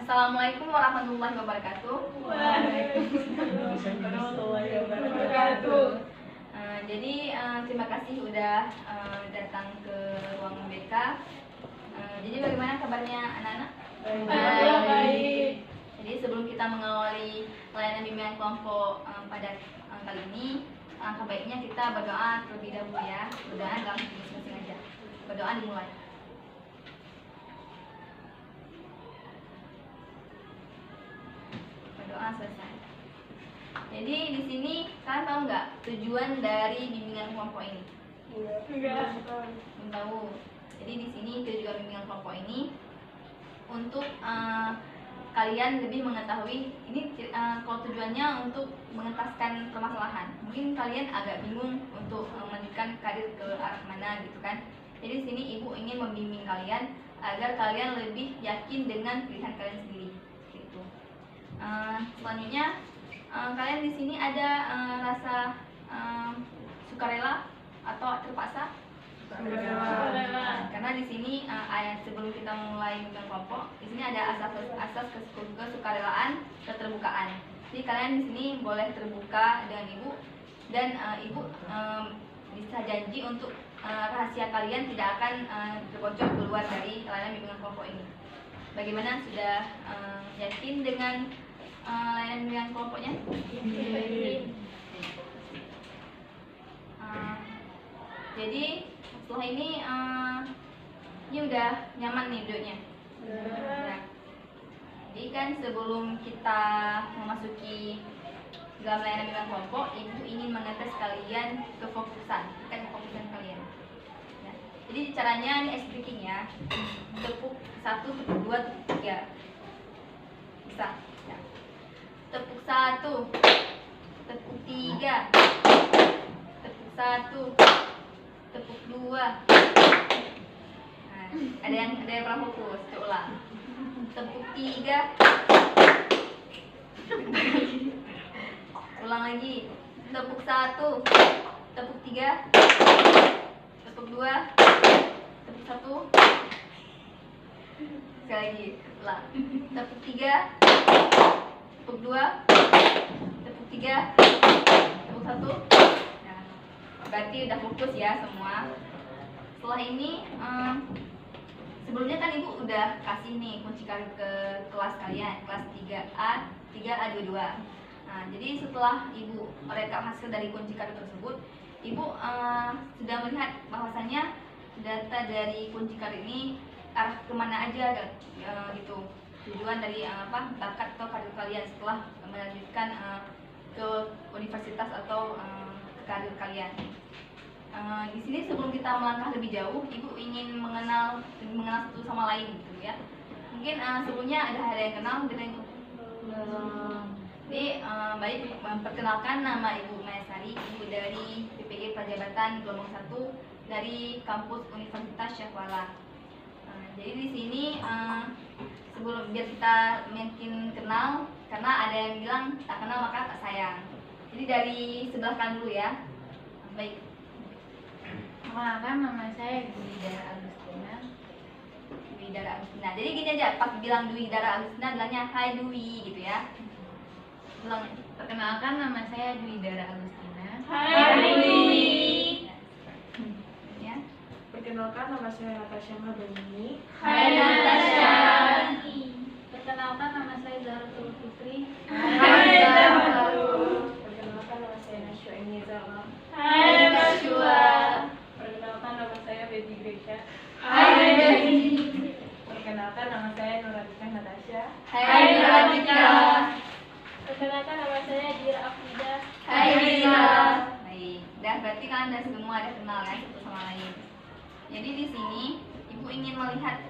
Assalamualaikum warahmatullahi wabarakatuh. Waalaikumsalam warahmatullahi wabarakatuh. Jadi terima kasih udah datang ke ruang BK. Jadi bagaimana kabarnya anak-anak? Baik. Jadi sebelum kita mengawali layanan bimbingan kelompok pada kali ini, alangkah baiknya kita berdoa terlebih dahulu ya. Berdoa dalam masing-masing aja. Berdoa dimulai. Berdoa selesai. Jadi di sini kalian tahu nggak tujuan dari bimbingan kelompok ini? Enggak. Belum tahu. Jadi di sini tujuan bimbingan kelompok ini untuk kalian lebih mengetahui ini kalau tujuannya untuk mengentaskan permasalahan. Mungkin kalian agak bingung untuk melanjutkan karir ke arah mana gitu kan. Jadi di sini ibu ingin membimbing kalian agar kalian lebih yakin dengan pilihan kalian sendiri. Gitu. Selanjutnya kalian di sini ada rasa sukarela atau terpaksa? Sukarela. Karena di sini sebelum kita mulai bimbingan kelompok, di sini ada asas kesukarelaan, keterbukaan. Jadi kalian di sini boleh terbuka dengan ibu dan ibu bisa janji untuk rahasia kalian tidak akan terbocor keluar dari layanan bimbingan kelompok ini. Bagaimana, sudah yakin dengan layanan bimbingan kelompoknya? Jadi setelah ini udah nyaman nih duduknya. Nah, jadi kan sebelum kita memasuki dalam layanan bimbingan kelompok, ibu ingin mengetes kalian kefokusan, kefokusan kalian. Nah, jadi caranya ini ice breaking ya. Tepuk 1, tepuk 2, tepuk 3. Bisa. Ya. Tepuk 1, tepuk 3, tepuk 1, tepuk 2. Nah, ada yang pernah fokus, coba ulang. Tepuk 3. Ulang lagi. Tepuk 1, tepuk 3, tepuk 2, tepuk 1. Sekali lagi, ulang. Tepuk 3, tepuk 2, tepuk 3, tepuk 1. Nah, berarti udah fokus ya semua. Setelah ini sebelumnya kan ibu udah kasih nih kunci karir ke kelas kalian, kelas 3A 3A22. Nah, jadi setelah ibu merekap hasil dari kunci karir tersebut, ibu sudah melihat bahwasannya data dari kunci karir ini arah kemana aja gitu. Tujuan dari bakat atau karir kalian setelah melanjutkan ke universitas atau karir kalian. Di sini sebelum kita melangkah lebih jauh, ibu ingin mengenal satu sama lain gitu ya. Mungkin sebelumnya ada yang kenal dengan ibu? Jadi baik, memperkenalkan, nama Ibu Mayasari, ibu dari PPG Prajabatan Gelombang 1 dari kampus Universitas Syahwala. Jadi di sini sebelum biar kita makin kenal, karena ada yang bilang tak kenal maka tak sayang. Jadi dari sebelah kanan dulu ya. Baik. Perkenalkan, nama saya Dwi Dara Agustina. Dwi Dara Agustina. Jadi gini aja, pas bilang Dwi Dara Agustina bilangnya Hai Dwi gitu ya. Ulang. Perkenalkan, nama saya Dwi Dara Agustina. Hai Dwi. Ya. Perkenalkan, nama saya Natasha Mardani. Hai Natasha. Perkenalkan, nama saya Zaratul Fitri. Hai Zaratul. Perkenalkan, nama saya Nashwa Emiza. Hai Nashwa. Perkenalkan, nama saya Betty Gracia. Hai Betty. Perkenalkan, nama saya Nuratika Natasha. Hai Nuratika. Perkenalkan, nama saya Dira Afida. Hai Dira. Baik, dah berarti kalian udah semua ada kenal kan satu sama lain. Jadi di sini ibu ingin melihat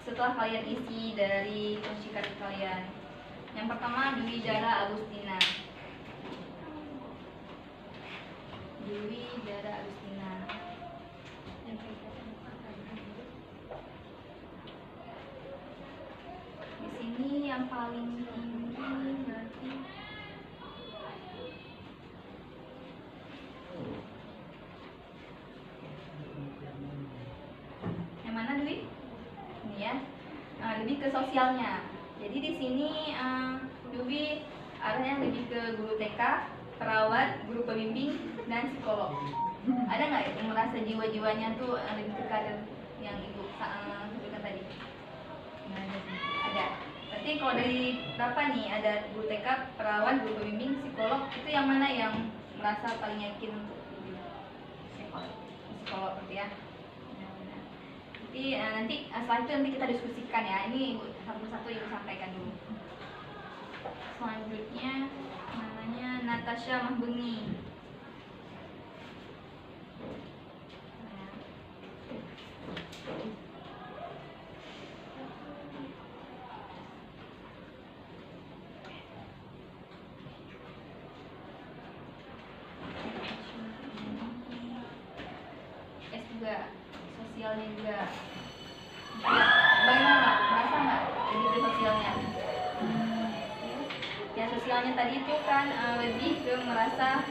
setelah kalian isi dari kunci karir kalian. Yang pertama Dwi Dara Agustina. Dwi Dara Agustina. Di sini yang paling tinggi berarti yang mana Dwi? Ini ya. Lebih ke sosialnya. Jadi di sini Yubi arahnya lebih ke guru TK, perawat, guru pembimbing, dan psikolog. Ada nggak yang merasa jiwa-jiwanya tuh lebih ke kader yang ibu sebutkan tadi? Nggak ada sih. Ada. Berarti kalau dari berapa nih, ada guru TK, perawat, guru pembimbing, psikolog, itu yang mana yang merasa paling yakin untuk Psikolog. psikolog berarti ya? Benar-benar. Jadi nanti setelah itu nanti kita diskusikan ya. Ini ibu satu-satu ibu sampaikan dulu. Selanjutnya namanya Natasha Mahbuni. S2, sosialnya juga. Bagaimana? Merasa nggak lebih ke sosialnya? Ya sosialnya tadi itu kan lebih ke merasa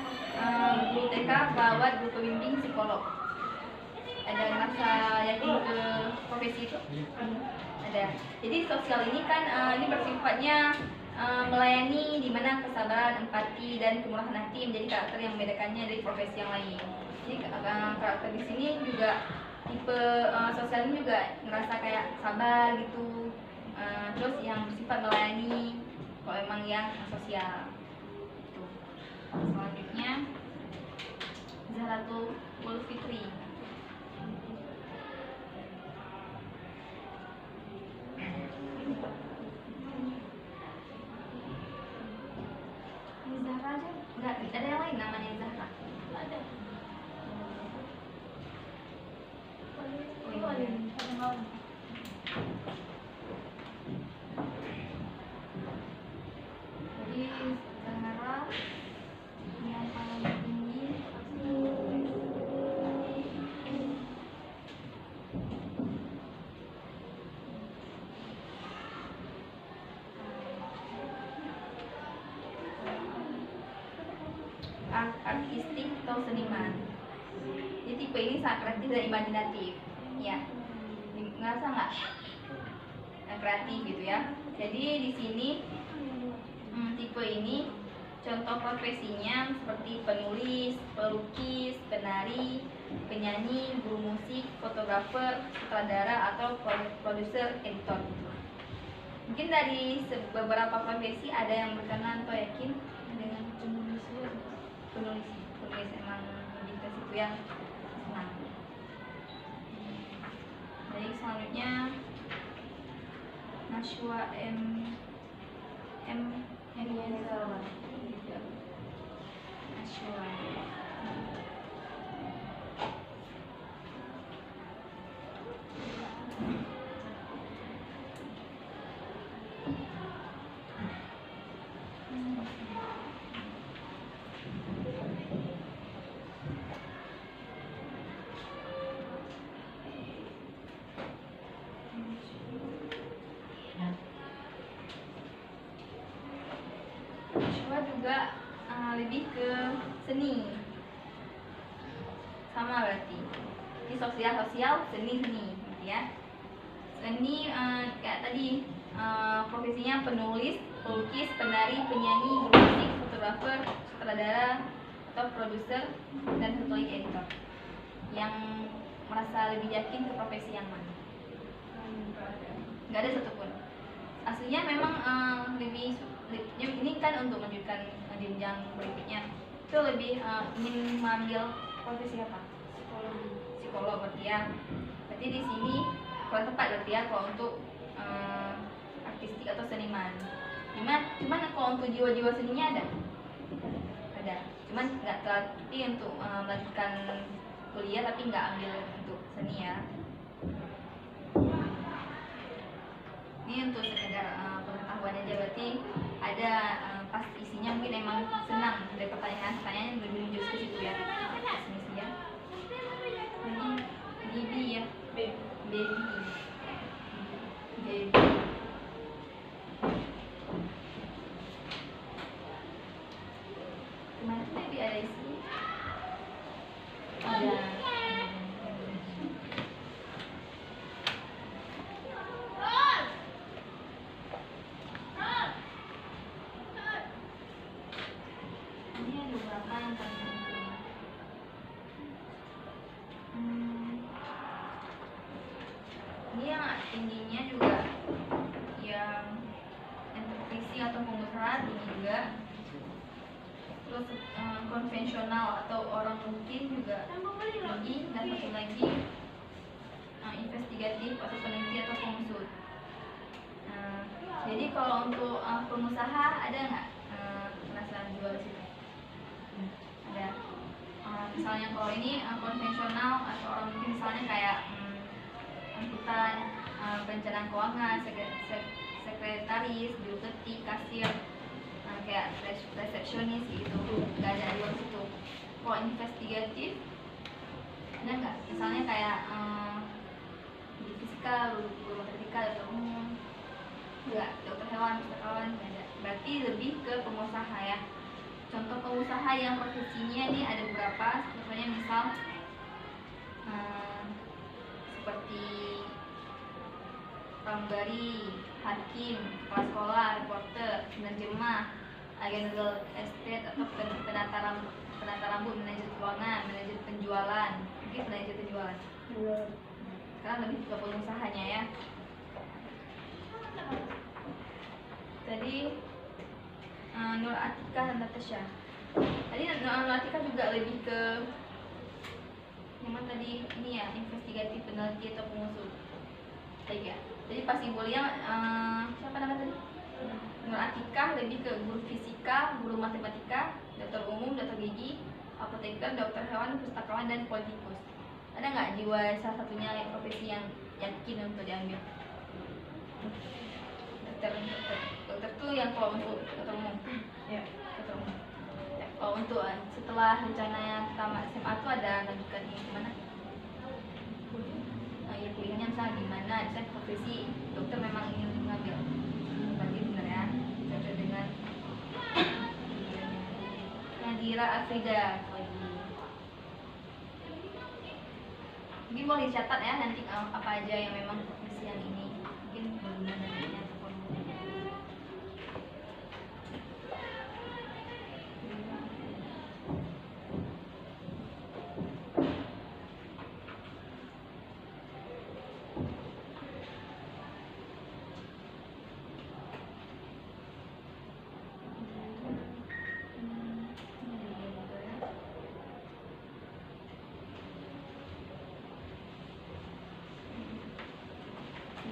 guru TK, perawat, guru pembimbing, psikolog. Ada merasa yakin ke profesi itu? Ada. Jadi sosial ini kan ini bersifatnya melayani, di mana kesabaran, empati, dan kemurahan hati menjadi karakter yang membedakannya dari profesi yang lain. Jadi karakter di sini juga tipe sosial ini juga ngerasa kayak sabar gitu, terus yang bersifat melayani kalau emang yang sosial. Gitu. Selanjutnya Zahratul Fitri. Ini Zahra aja? Enggak, ada yang lain namanya Zahra? Ada. Oh, iya. Jadi Zahra yang paling tinggi artistik atau seniman. Jadi tipe ini sangat kreatif dan imajinatif. Ya, ngerasa nggak? Kreatif gitu ya. Jadi di sini tipe ini contoh profesinya seperti penulis, pelukis, penari, penyanyi, guru musik, fotografer, sutradara atau produser, editor. Mungkin dari beberapa profesi ada yang berkenan atau yakin dengan penulis emang lebih ke situ ya. Nah, baik, selanjutnya Nashwa Eliezer. Nashwa. Nashwa juga lebih ke seni, sama berarti. Ini sosial, seni gitu ya. Seni kayak tadi profesinya penulis, pelukis, penari, penyanyi, guru musik, fotografer, sutradara atau produser, dan satu lagi editor. Yang merasa lebih yakin ke profesi yang mana? Nggak ada satupun. Aslinya memang ini kan untuk melanjutkan jenjang berikutnya itu lebih ingin mengambil profesi apa? Psikolog berarti ya. Berarti di sini kurang tepat berarti ya kalau untuk artistik atau seniman. Cuman kalau untuk jiwa-jiwa seninya ada. Cuman nggak terlatih untuk melanjutkan kuliah tapi nggak ambil untuk seni ya. Ini untuk sekedar pengetahuan aja, berarti ada pas isinya mungkin emang senang dari pertanyaan lebih menjurus ke situ ya. Sini ya. Ini baby ya. Baby. Kemana tuh baby ada isi? Ada. tinggi juga. Terus konvensional atau orang mungkin juga tinggi. Dan satu lagi investigatif atau peneliti atau pengusut. Jadi kalau untuk pengusaha ada nggak penasaran juga di situ? Ada. Misalnya kalau ini konvensional atau orang mungkin misalnya kayak angkutan, perencanaan keuangan, sekretaris, juru ketik, kasir, kayak resepsionis gitu, nggak ada di luar situ. Kalau investigatif ada nggak? Misalnya kayak di fisika, guru matematika, dokter umum, nggak, dokter hewan, pustakawan, nggak ada. Berarti lebih ke pengusaha ya. Contoh pengusaha yang profesinya ini ada beberapa, contohnya misal seperti pramugari, hakim, kepala sekolah, reporter, penerjemah, agen real estate atau penata rambut, manajer keuangan, manajer penjualan, mungkin manajer penjualan. Karena lebih ke pengusahanya ya. Tadi Nur Atika dan Natasha. Tadi Nur Atika juga lebih ke yang mana tadi ini ya, investigatif, peneliti atau pengusut. Tadi ya. Jadi pas Ibu Lia siapa nama tadi? Nur Atika lebih ke guru fisika, guru matematika, dokter umum, dokter gigi, apoteker, dokter hewan, pustakawan dan politikus. Ada nggak jiwa salah satunya profesi yang yakin untuk diambil? Dokter tuh yang kalau untuk dokter umum. Ya. Dokter umum. Ya, kalau untuk setelah rencananya tamat SMA tuh ada lanjutkan ini gimana? Ya kuliahnya misalnya gimana? Misalnya profesi dokter memang ingin mengambil. Berarti benar ya. Cocok dengan Nadira Afrida lagi. Mungkin boleh dicatat ya nanti apa aja yang memang profesi yang ini mungkin berguna nantinya atau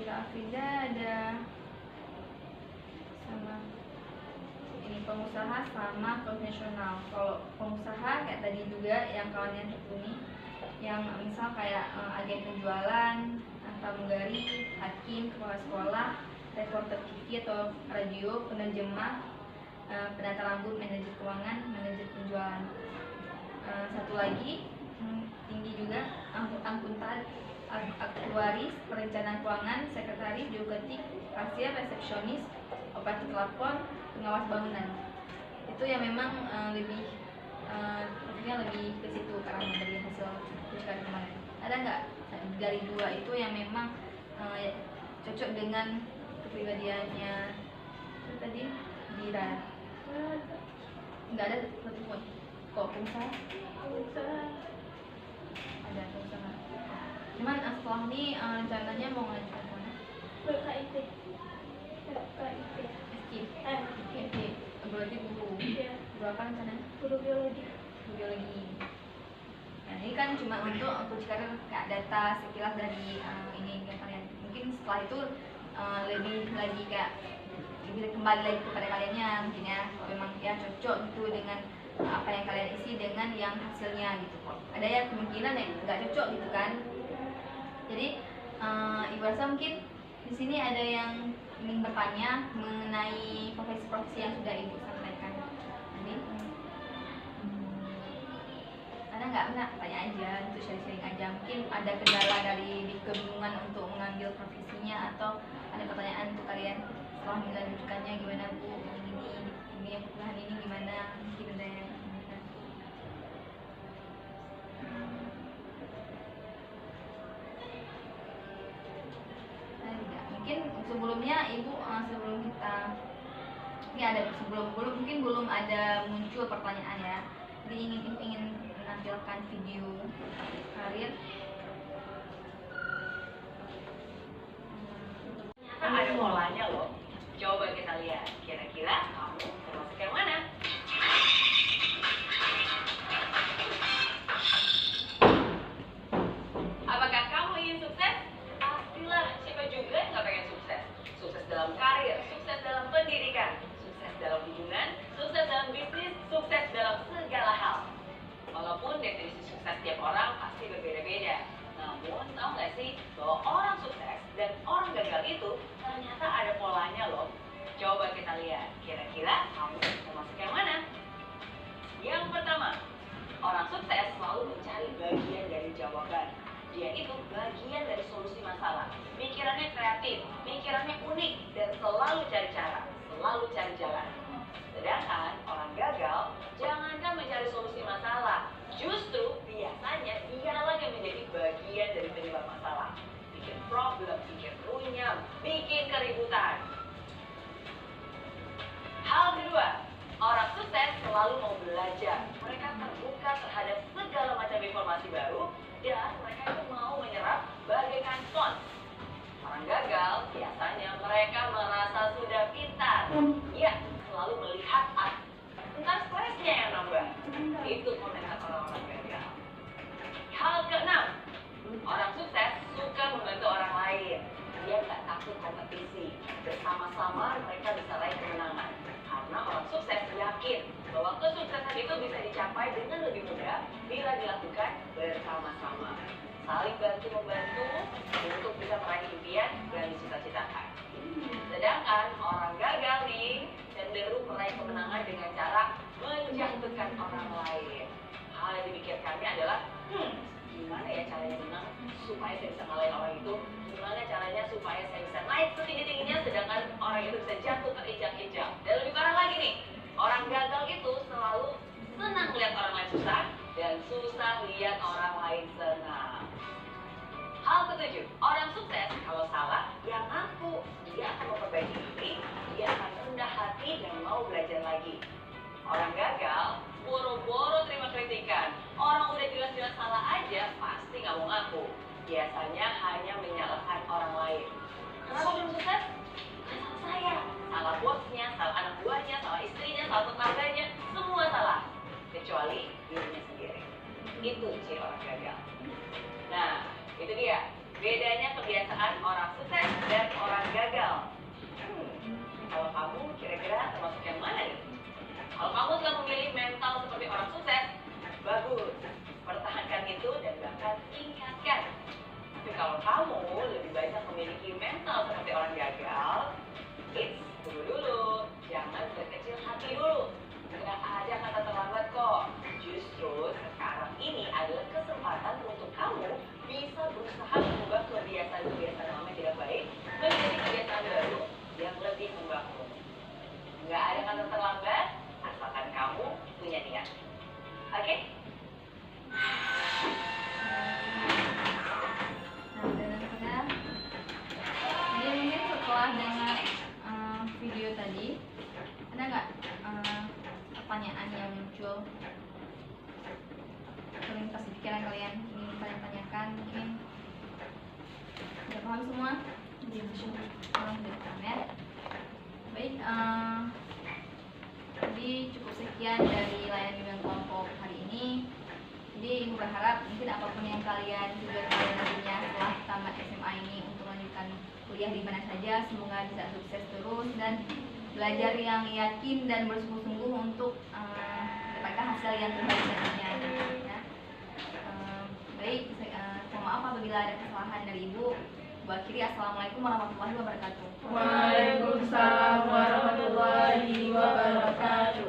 Afrida ada sama ini pengusaha sama konvensional. Kalau pengusaha kayak tadi juga yang kawannya ini, yang misal kayak agen penjualan, pramugari, hakim, kepala sekolah, reporter TV atau radio, penerjemah, penata rambut, manajer keuangan, manajer penjualan. Satu lagi tinggi juga angkutan, aktuaris, perencanaan keuangan, sekretaris, juru ketik, kasir, resepsionis, operator telepon, pengawas bangunan. Itu yang memang lebih lebih ke situ karena dari hasil riset kemarin. Ada nggak dari dua itu yang memang cocok dengan kepribadiannya tadi Dira? Nggak ada satupun. Kok pengusaha? Ada pengusaha. Cuman setelah ini rencananya mau ngajar mana? KIP. SKIP. Berarti guru. Guru apa rencananya? Guru biologi. Guru biologi. Nah ini kan cuma untuk karir kayak data sekilas dari ini yang kalian. Mungkin setelah itu lebih lagi kayak lebih kembali lagi kepada kaliannya mungkin ya. Kalau memang ya cocok gitu dengan apa yang kalian isi dengan yang hasilnya gitu kok. Ada ya kemungkinan yang nggak cocok gitu kan. Jadi Ibu rasa mungkin di sini ada yang ingin bertanya mengenai profesi-profesi yang sudah Ibu sampaikan tadi. Ada nggak? Tanya aja untuk sharing-sharing aja. Mungkin ada kendala dari kebingungan untuk mengambil profesinya atau ada pertanyaan untuk kalian setelah melanjutkannya gimana Bu? Ini yang perkuliahan ini gimana? Mungkin ada yang mungkin sebelumnya Ibu sebelum kita ini ada sebelum mungkin belum ada muncul pertanyaan ya. Jadi ingin menampilkan video karir. Ada polanya loh. Coba kita lihat, kira-kira kamu termasuk yang mana? Apakah kamu ingin sukses? Pastilah, siapa juga yang gak pengen sukses. Sukses dalam karir, sukses dalam pendidikan, sukses dalam hubungan, sukses dalam bisnis, sukses dalam segala hal. Walaupun definisi sukses tiap orang pasti berbeda-beda. Namun, tahu nggak sih bahwa orang sukses dan orang gagal itu ternyata ada polanya loh. Coba kita lihat, kira-kira kamu termasuk yang mana? Yang pertama, orang sukses selalu mencari bagian dari jawaban. Dia itu bagian dari solusi masalah. Pikirannya kreatif, pikirannya unik, dan selalu cari cara, selalu cari jalan. Sedangkan orang gagal, jangankan mencari solusi masalah, justru biasanya dialah yang menjadi bagian dari penyebab masalah. Bikin problem, bikin runyam, bikin keributan. Hal kedua, orang sukses selalu mau belajar. Mereka terbuka terhadap segala macam informasi baru dan mereka itu mau menyerap bagaikan spons. Orang gagal biasanya mereka merasa sudah pintar. Ya, selalu melihat entar stresnya yang nambah. Itu komentar orang-orang gagal. Hal keenam, orang sukses suka membantu orang lain. Dia nggak takut kompetisi. Bersama-sama mereka bisa raih kemenangan. Karena orang sukses yakin bahwa kesuksesan itu bisa dicapai dengan lebih mudah bila dilakukan bersama-sama. Saling bantu-membantu untuk bisa meraih impian dan dicita-citakan. Sedangkan orang gagal nih cenderung meraih kemenangan dengan cara menjatuhkan orang lain. Hal yang dipikirkannya adalah, gimana ya caranya menang supaya saya bisa ngalahin orang itu? Gimana caranya supaya saya bisa naik setinggi-tingginya sedangkan orang itu bisa jatuh terinjak-injak? Dan lebih parah lagi nih, orang gagal itu selalu senang lihat orang lain susah dan susah lihat orang lain senang. Hal ketujuh, orang sukses kalau salah, ya ngaku. Dia akan memperbaiki diri, dia akan rendah hati dan mau belajar lagi. Orang gagal, boro-boro terima kritikan. Orang udah jelas-jelas salah aja, pasti nggak mau ngaku. Biasanya hanya menyalahkan orang lain. Kenapa belum sukses? Bukan salah saya. Salah bosnya, salah anak buahnya, salah istrinya, salah tetangganya. Semua salah. Kecuali dirinya sendiri. Itu ciri orang gagal. Nah, itu dia. Bedanya kebiasaan orang sukses dan orang gagal. Kalau kamu kira-kira termasuk yang mana nih? Kalau kamu sudah memilih mental seperti orang sukses, bagus. Pertahankan itu dan bahkan tingkatkan. Tapi kalau kamu lebih banyak memiliki mental seperti orang gagal, tunggu dulu. Jangan berkecil hati dulu. Nggak ada kata terlambat kok. Justru sekarang ini adalah kesempatan untuk kamu bisa berusaha mengubah kebiasaan-kebiasaan lama yang tidak baik menjadi kebiasaan baru yang lebih membangun. Nggak ada kata terlambat, asalkan kamu punya niat. Oke? Nah, dan sudah. Jadi mungkin setelah dengar video tadi, ada nggak pertanyaan yang muncul terlintas di pikiran kalian ingin kalian tanyakan? Mungkin udah paham semua? Paham sudah paham ya? Baik, jadi cukup sekian dari layanan bimbingan kelompok hari ini. Jadi ibu berharap mungkin apapun yang kalian tujuan kalian nantinya setelah tamat SMA ini untuk melanjutkan kuliah di mana saja, semoga bisa sukses terus dan belajar yang yakin dan bersungguh-sungguh untuk mendapatkan hasil yang terbaik nantinya. Ya. Baik, mohon maaf apabila ada kesalahan dari ibu. Akhiri, assalamualaikum warahmatullahi wabarakatuh. Waalaikumsalam warahmatullahi wabarakatuh.